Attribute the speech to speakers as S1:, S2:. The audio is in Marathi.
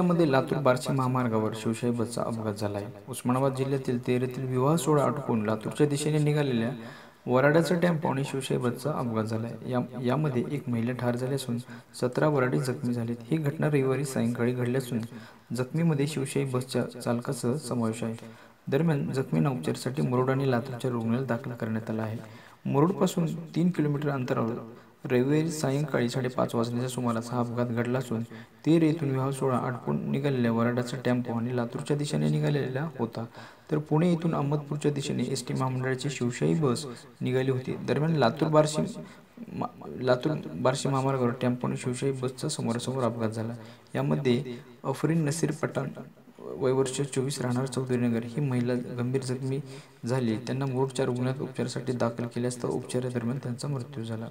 S1: जिल्ह्यामध्ये लातूर बार्शी महामार्गावर शिवशाही बसचा अपघात झाला आहे। उस्मानाबाद जिल्ह्यातील तेर येथील विवाह सोहळा आटोपून लातूरच्या दिशेने निघालेल्या वऱ्हाडाचा टेम्पो आणि शिवशाही बसचा अपघात झाला आहे। यामध्ये एक महिला ठार झाली असून 17 वऱ्हाडी जखमी झालेत। ही घटना रविवारी सायंकाळी घडली असून जखमीमध्ये शिवशाही बसच्या चालकासह समावेश आहे। दरम्यान जखमींना उपचारासाठी मुरुड आणि लातूरच्या रुग्णालयात दाखल करण्यात आलं आहे। मुरुडपासून 3 किलोमीटर अंतरावर रविवारी सायंकाळी 5:30 वाजण्याच्या सुमारास हा अपघात घडला असून तेर येथून विवाह सोहळा आटोपून निघालेल्या वऱ्हाडाचा टेम्पो आणि लातूरच्या दिशेने निघालेला होता, तर पुणे येथून अहमदपूरच्या दिशेने एसटी महामंडळाची शिवशाही बस निघाली होती। दरम्यान लातूर बार्शी महामार्गावर टेम्पो आणि शिवशाही बसचा समोरासमोर अपघात झाला। यामध्ये अफरीन नसीर पठाण वय वर्ष 24 राहणार चौधरीनगर ही महिला गंभीर जखमी झाली। त्यांना मुरुडच्या रुग्णालयात उपचारासाठी दाखल केले असता उपचारादरम्यान त्यांचा मृत्यू झाला।